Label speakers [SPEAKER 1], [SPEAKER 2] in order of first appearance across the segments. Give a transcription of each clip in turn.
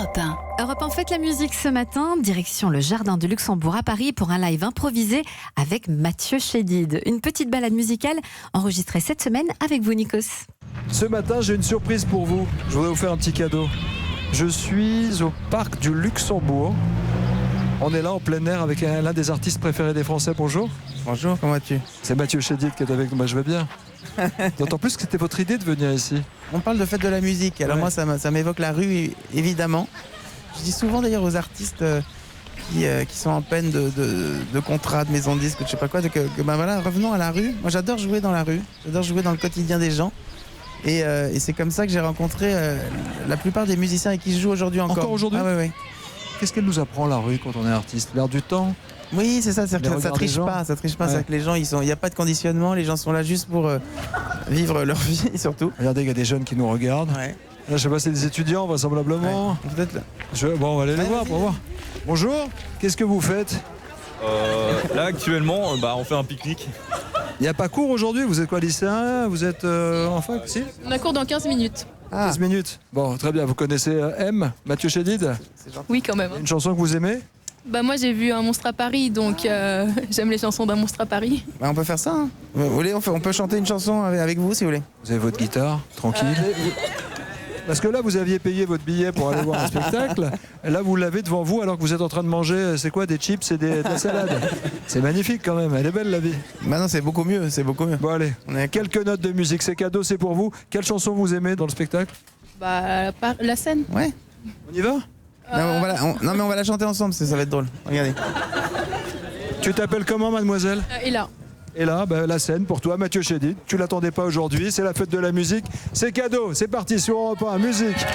[SPEAKER 1] Europe 1.
[SPEAKER 2] Europe 1 fête la musique ce matin, direction le Jardin du Luxembourg à Paris pour un live improvisé avec Mathieu Chédid. Une petite balade musicale enregistrée cette semaine avec vous, Nikos.
[SPEAKER 3] Ce matin, j'ai une surprise pour vous. Je voudrais vous faire un petit cadeau. Je suis au parc du Luxembourg. On est là en plein air avec l'un des artistes préférés des Français. Bonjour.
[SPEAKER 4] Bonjour, comment vas-tu?
[SPEAKER 3] C'est Mathieu Chédid qui est avec nous. Bah, je vais bien. D'autant plus que c'était votre idée de venir ici.
[SPEAKER 4] On parle de fête de la musique. Alors moi, ça m'évoque la rue, évidemment. Je dis souvent d'ailleurs aux artistes qui sont en peine de contrat, de maison de disque, je sais pas quoi, voilà, revenons à la rue. Moi, j'adore jouer dans la rue. J'adore jouer dans le quotidien des gens. Et c'est comme ça que j'ai rencontré la plupart des musiciens avec qui je joue aujourd'hui encore.
[SPEAKER 3] Encore aujourd'hui?
[SPEAKER 4] Ah, oui.
[SPEAKER 3] Qu'est-ce qu'elle nous apprend, la rue, quand on est artiste? L'air du temps?
[SPEAKER 4] Oui, c'est ça, c'est-à-dire que ça triche pas.
[SPEAKER 3] Ouais.
[SPEAKER 4] C'est-à-dire que les gens, il n'y a pas de conditionnement, les gens sont là juste pour vivre leur vie, surtout.
[SPEAKER 3] Regardez, il y a des jeunes qui nous regardent.
[SPEAKER 4] Ouais.
[SPEAKER 3] Là, je sais pas, c'est des étudiants, vraisemblablement.
[SPEAKER 4] Ouais. Peut-être là.
[SPEAKER 3] Bon, on va aller les voir
[SPEAKER 4] vas-y.
[SPEAKER 3] pour voir. Bonjour, qu'est-ce que vous faites?
[SPEAKER 5] Là actuellement on fait un pique-nique.
[SPEAKER 3] Il n'y a pas cours aujourd'hui? Vous êtes quoi, lycéen? Vous êtes en fac? Si?
[SPEAKER 6] On a cours dans 15 minutes.
[SPEAKER 3] 15 minutes. Bon, très bien. Vous connaissez M, Mathieu Chédid?
[SPEAKER 6] Oui, quand même.
[SPEAKER 3] Une chanson que vous aimez?
[SPEAKER 6] Bah moi j'ai vu Un monstre à Paris, donc j'aime les chansons d'Un monstre à Paris.
[SPEAKER 4] Bah, on peut faire ça. Hein. Vous voulez, on peut chanter une chanson avec vous si vous voulez.
[SPEAKER 3] Vous avez votre guitare, tranquille. Parce que là, vous aviez payé votre billet pour aller voir un spectacle. Et là, vous l'avez devant vous alors que vous êtes en train de manger, c'est quoi, des chips et de la salade? C'est magnifique quand même. Elle est belle, la vie.
[SPEAKER 4] Bah non, c'est beaucoup mieux,
[SPEAKER 3] Bon, allez. Quelques notes de musique. C'est cadeau, c'est pour vous. Quelle chanson vous aimez dans le spectacle?
[SPEAKER 6] Bah la scène.
[SPEAKER 4] Ouais.
[SPEAKER 3] On y va?
[SPEAKER 4] Non, mais on va la chanter ensemble, ça va être drôle. Regardez.
[SPEAKER 3] Tu t'appelles comment, mademoiselle?
[SPEAKER 6] Et là.
[SPEAKER 3] Et là, la scène pour toi, Mathieu Chédid. Tu l'attendais pas aujourd'hui, c'est la fête de la musique. C'est cadeau, c'est parti sur Europe 1, musique.
[SPEAKER 6] Si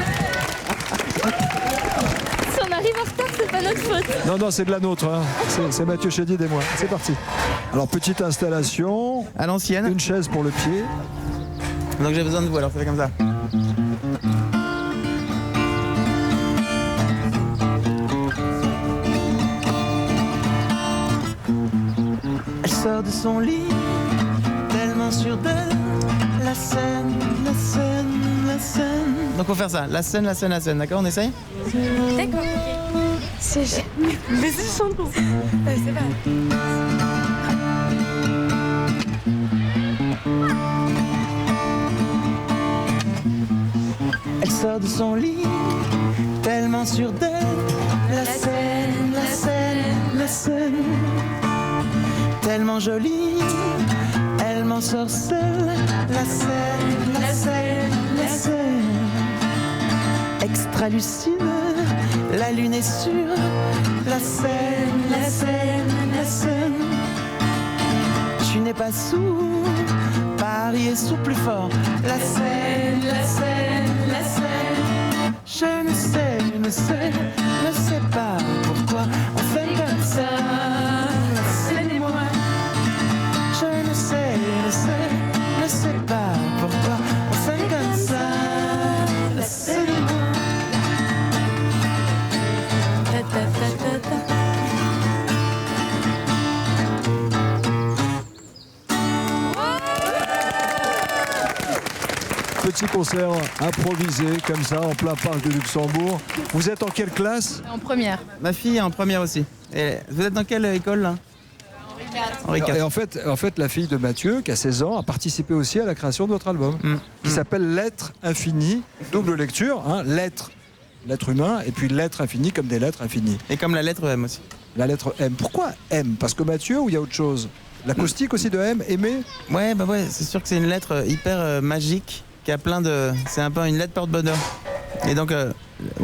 [SPEAKER 6] on arrive en retard, c'est pas notre faute.
[SPEAKER 3] Non, c'est de la nôtre, hein. C'est Mathieu Chédid et moi. C'est parti. Alors, petite installation.
[SPEAKER 4] À l'ancienne.
[SPEAKER 3] Une chaise pour le pied.
[SPEAKER 4] Donc j'ai besoin de vous, alors ça fait comme ça. Elle sort de son lit, tellement sûre d'elle. La scène, la scène, la scène. Donc on va faire ça, la scène, la scène, la scène, d'accord? On essaye?
[SPEAKER 6] D'accord, ok. C'est génial. Mais c'est chanson. C'est pas.
[SPEAKER 4] Elle sort de son lit, tellement sûre d'elle. La scène, la scène, la scène. Tellement jolie, elle m'en sorcelle. La scène, la scène, la scène. Extra lucide, la lune est sûre. La scène, la scène, la scène. Tu n'es pas sourd, Paris est sourd plus fort. La scène, la scène, la scène. Je ne sais, ne sais pas pourquoi on fait comme ça. Scène-moi. Je ne sais pas pourquoi on fait comme ça. Scène-moi.
[SPEAKER 6] Ta, ta, ta, ta, ta.
[SPEAKER 3] Petit concert improvisé, comme ça, en plein parc de Luxembourg. Vous êtes en quelle classe?
[SPEAKER 6] En première.
[SPEAKER 4] Ma fille est en première aussi. Et vous êtes dans quelle école là? Henri IV.
[SPEAKER 3] Et en fait, la fille de Mathieu, qui a 16 ans, a participé aussi à la création de votre album, qui s'appelle L'être infini. Double lecture, hein, l'être humain, et puis l'être infini comme des lettres infinies.
[SPEAKER 4] Et comme la lettre M aussi.
[SPEAKER 3] La lettre M. Pourquoi M? Parce que Mathieu, ou il y a autre chose? L'acoustique aussi de M, aimer?
[SPEAKER 4] Ouais, c'est sûr que c'est une lettre hyper magique, qui a plein de... C'est un peu une lettre porte-bonheur. Et donc,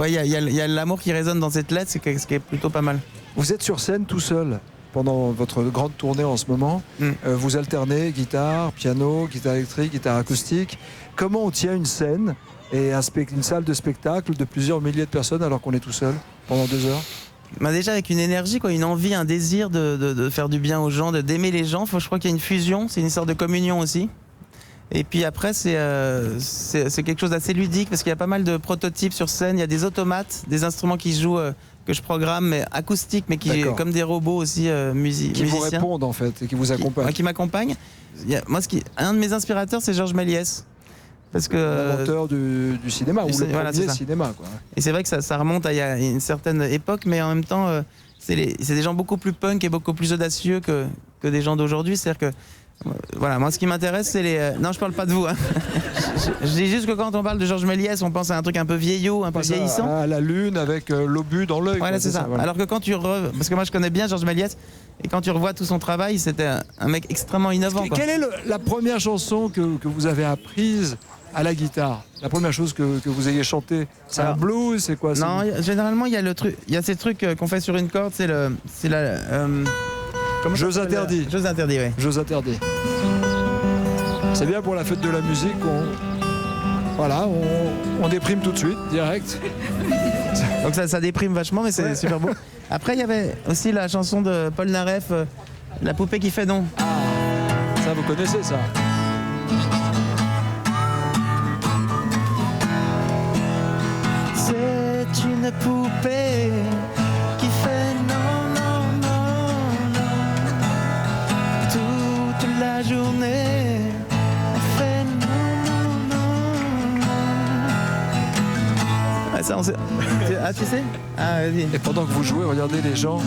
[SPEAKER 4] il y a l'amour qui résonne dans cette lettre, ce qui est plutôt pas mal.
[SPEAKER 3] Vous êtes sur scène tout seul pendant votre grande tournée en ce moment. Vous alternez guitare, piano, guitare électrique, guitare acoustique. Comment on tient une scène et une salle de spectacle de plusieurs milliers de personnes alors qu'on est tout seul pendant 2 heures?
[SPEAKER 4] Bah déjà avec une énergie, quoi, une envie, un désir de faire du bien aux gens, d'aimer les gens. Je crois qu'il y a une fusion, c'est une sorte de communion aussi. Et puis après, c'est quelque chose d'assez ludique parce qu'il y a pas mal de prototypes sur scène. Il y a des automates, des instruments qui jouent, que je programme, mais acoustiques, mais qui comme des robots aussi musiciens.
[SPEAKER 3] Qui vous répondent en fait et qui vous accompagnent.
[SPEAKER 4] Qui m'accompagnent. Un de mes inspirateurs, c'est Georges Méliès. Parce que
[SPEAKER 3] L'inventeur du cinéma, ou le
[SPEAKER 4] voilà,
[SPEAKER 3] premier cinéma, quoi.
[SPEAKER 4] et c'est vrai que ça remonte à il y a une certaine époque, mais en même temps, c'est des gens beaucoup plus punk et beaucoup plus audacieux que des gens d'aujourd'hui. C'est-à-dire que, voilà, moi ce qui m'intéresse, c'est les... Non, je parle pas de vous. Hein. je dis juste que quand on parle de Georges Méliès, on pense à un truc un peu vieillot, un peu vieillissant.
[SPEAKER 3] À la lune avec l'obus dans l'œil.
[SPEAKER 4] Voilà, c'est ça. Voilà. Alors que quand parce que moi je connais bien Georges Méliès, et quand tu revois tout son travail, c'était un mec extrêmement innovant.
[SPEAKER 3] Quelle est la première chanson que vous avez apprise à la guitare? La première chose que vous ayez chantée, c'est un blues, c'est quoi?
[SPEAKER 4] Non, généralement il y a ces trucs qu'on fait sur une corde, c'est la...
[SPEAKER 3] Jeux interdits.
[SPEAKER 4] Jeux interdits, oui.
[SPEAKER 3] Jeux interdits. C'est bien pour la fête de la musique, on déprime tout de suite, direct.
[SPEAKER 4] Donc ça déprime vachement, mais c'est super beau. Après, il y avait aussi la chanson de Paul Naref, La poupée qui fait don.
[SPEAKER 3] Ah, ça vous connaissez ça?
[SPEAKER 4] C'est une poupée qui fait non, non, non, non. Toute la journée, elle fait non, non, non, non. Ah, ça, on sait. Ah, tu sais? Ah, vas-y.
[SPEAKER 3] Et pendant que vous jouez, regardez les gens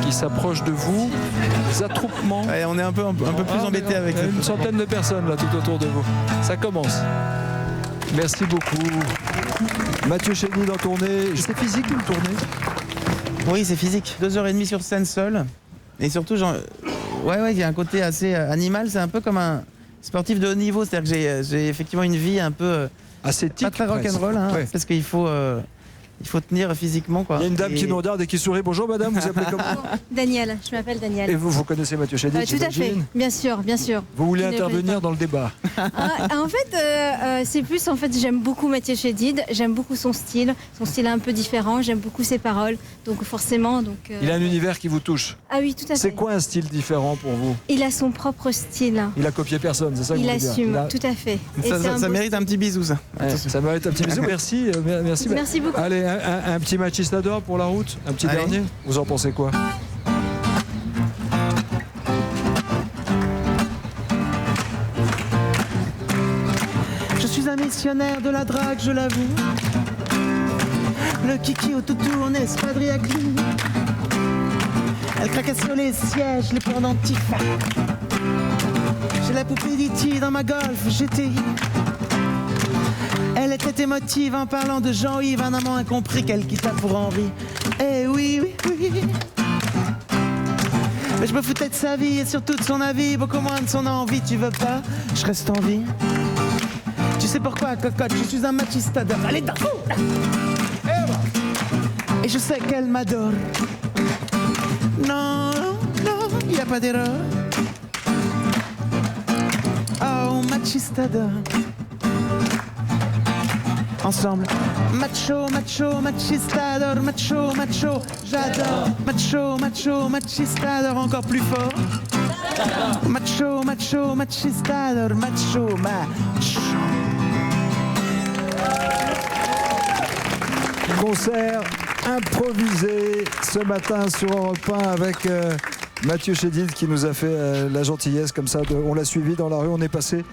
[SPEAKER 3] qui s'approchent de vous, les attroupements.
[SPEAKER 4] Ouais, on est un peu plus embêtés avec ça.
[SPEAKER 3] Une centaine de personnes là tout autour de vous. Ça commence. Merci beaucoup. Mathieu Chédid en tournée. C'est physique une tournée?
[SPEAKER 4] Oui, c'est physique. 2h30 sur scène seul. Et surtout, il y a un côté assez animal. C'est un peu comme un sportif de haut niveau. C'est-à-dire que j'ai effectivement une vie un peu...
[SPEAKER 3] ascétique.
[SPEAKER 4] Pas très rock'n'roll, hein,
[SPEAKER 3] ouais.
[SPEAKER 4] Parce qu'il faut tenir physiquement, quoi.
[SPEAKER 3] Il y a une dame qui nous regarde et qui sourit. Bonjour madame, vous appelez comment?
[SPEAKER 6] Daniel, je m'appelle Daniel.
[SPEAKER 3] Et vous connaissez Mathieu Chédid?
[SPEAKER 6] Tout à fait, bien sûr, bien sûr.
[SPEAKER 3] Vous voulez
[SPEAKER 6] Je n'ai
[SPEAKER 3] intervenir
[SPEAKER 6] pas.
[SPEAKER 3] dans le débat?
[SPEAKER 6] En fait, c'est plus, j'aime beaucoup Mathieu Chédid, j'aime beaucoup son style est un peu différent, j'aime beaucoup ses paroles, donc forcément...
[SPEAKER 3] Il a un univers qui vous touche.
[SPEAKER 6] Ah oui, tout à fait.
[SPEAKER 3] C'est quoi un style différent pour vous?
[SPEAKER 6] Il a son propre style.
[SPEAKER 3] Il a copié personne, c'est ça que
[SPEAKER 6] Il
[SPEAKER 3] vous voulez dire?
[SPEAKER 6] assume, tout à fait. Et
[SPEAKER 4] Ça mérite un petit bisou, ça.
[SPEAKER 3] Ouais, ça mérite un petit bisou. Merci.
[SPEAKER 6] Merci beaucoup.
[SPEAKER 3] Allez, un petit Machistador pour la route, un petit
[SPEAKER 4] Allez.
[SPEAKER 3] dernier. Vous en pensez quoi?
[SPEAKER 4] Je suis un missionnaire de la drague, je l'avoue. Le kiki au toutou en espadrille à clou. Elle craquait sur les sièges, les pendentifs. J'ai la poupée d'E.T. dans ma Golf GTI. Elle était émotive en parlant de Jean-Yves, un amant incompris qu'elle quitta pour Henri. Eh oui, oui, oui. Mais je me foutais de sa vie et surtout de son avis, beaucoup moins de son envie. Tu veux pas? Je reste en vie. Tu sais pourquoi, cocotte? Je suis un machistador. Allez, t'en fous! Et je sais qu'elle m'adore. Non, non, y a pas d'erreur. Oh, machistador. Ensemble, macho, macho, machistador, macho, macho, j'adore. Macho, macho, machistador, encore plus fort. Macho, macho, machistador, macho, macho.
[SPEAKER 3] Concert improvisé ce matin sur Europe 1 avec Mathieu Chédid qui nous a fait la gentillesse comme ça. On l'a suivi dans la rue, on est passé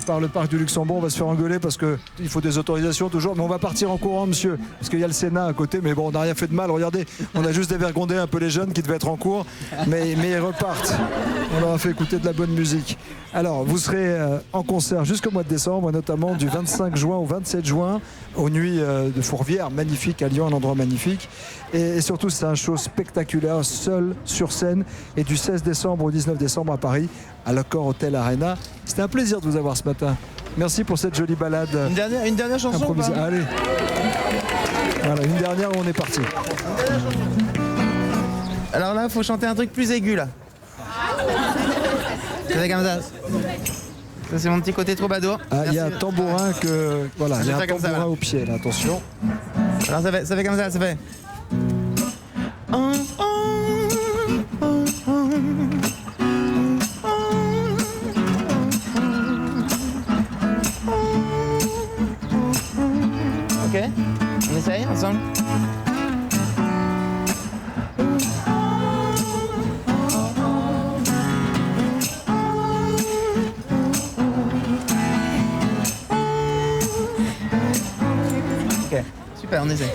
[SPEAKER 3] par le parc du Luxembourg. On va se faire engueuler parce qu'il faut des autorisations toujours. Mais on va partir en courant, monsieur, parce qu'il y a le Sénat à côté. Mais bon, on n'a rien fait de mal. Regardez, on a juste dévergondé un peu les jeunes qui devaient être en cours. Mais ils repartent. On leur a fait écouter de la bonne musique. Alors, vous serez en concert jusqu'au mois de décembre, notamment du 25 juin au 27 juin, aux Nuits de Fourvière, magnifique à Lyon, un endroit magnifique. Et surtout, c'est un show spectaculaire, seul sur scène. Et du 16 décembre au 19 décembre à Paris, à l'Accor Hotel Arena. C'était un plaisir de vous avoir ce matin. Merci pour cette jolie balade.
[SPEAKER 4] Une dernière chanson
[SPEAKER 3] improvisée. Allez. Voilà, une dernière où on est parti.
[SPEAKER 4] Alors là, il faut chanter un truc plus aigu, là. C'est comme ça. Ça, c'est mon petit côté troubadour.
[SPEAKER 3] Ah, il y a un tambourin que... Voilà, il y a un tambourin
[SPEAKER 4] voilà.
[SPEAKER 3] au pied, là, attention.
[SPEAKER 4] Alors ça fait comme ça, ça fait... Ok, on essaye ensemble.
[SPEAKER 1] Super, on essaie.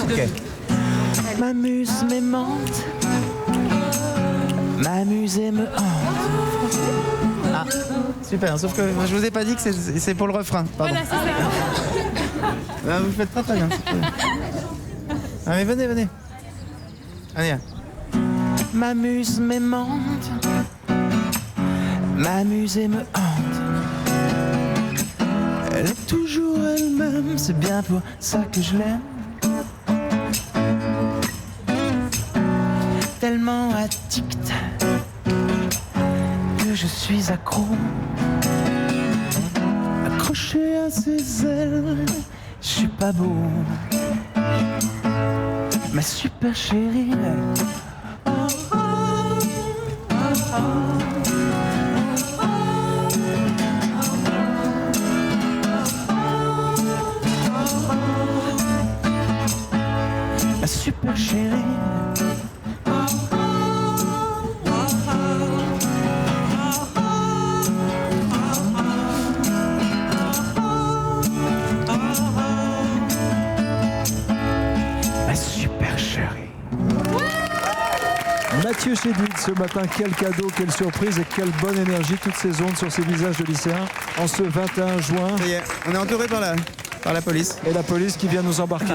[SPEAKER 1] Ok.
[SPEAKER 4] M'amuse, m'aimante, m'amuse et me hante.
[SPEAKER 1] Ah, super, sauf que je vous ai pas dit que c'est pour le refrain. Pardon.
[SPEAKER 7] Voilà, c'est ça.
[SPEAKER 1] Ah, vous faites très bien. Ah mais venez. Allez.
[SPEAKER 4] M'amuse, m'aimante, m'amuse et me hante. Elle est toujours elle-même, c'est bien pour ça que je l'aime. Tellement addict que je suis accro, accroché à ses ailes, je suis pas beau. Ma super chérie, ma super chérie. Ma super chérie.
[SPEAKER 3] Mathieu Chédid, ce matin, quel cadeau, quelle surprise et quelle bonne énergie, toutes ces ondes sur ces visages de lycéens en ce 21 juin.
[SPEAKER 1] Ça y est, on est entouré par la police.
[SPEAKER 3] Et la police qui vient nous embarquer.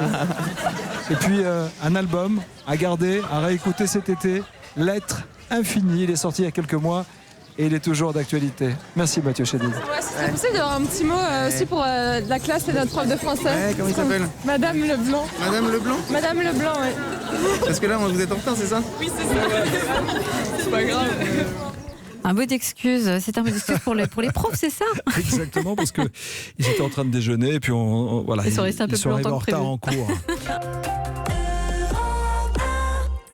[SPEAKER 3] Et puis un album à garder, à réécouter cet été, Lettres infinies. Il est sorti il y a quelques mois et il est toujours d'actualité. Merci Mathieu Chédid.
[SPEAKER 7] Ouais, ce serait possible d'avoir un petit mot aussi pour la classe et notre prof de français.
[SPEAKER 1] Ouais, comment il s'appelle?
[SPEAKER 7] Madame Leblanc.
[SPEAKER 1] Madame Leblanc?
[SPEAKER 7] Madame Leblanc, oui.
[SPEAKER 1] Parce que là, vous êtes en retard, c'est ça?
[SPEAKER 7] Oui, c'est ça. C'est pas grave.
[SPEAKER 2] Un mot d'excuse, c'est un mot d'excuse pour les profs, c'est ça?
[SPEAKER 3] Exactement, parce qu'ils étaient en train de déjeuner et puis voilà,
[SPEAKER 2] Ils sont restés un peu plus
[SPEAKER 3] arrivés
[SPEAKER 2] longtemps
[SPEAKER 3] en
[SPEAKER 2] que prévu.
[SPEAKER 3] retard en cours.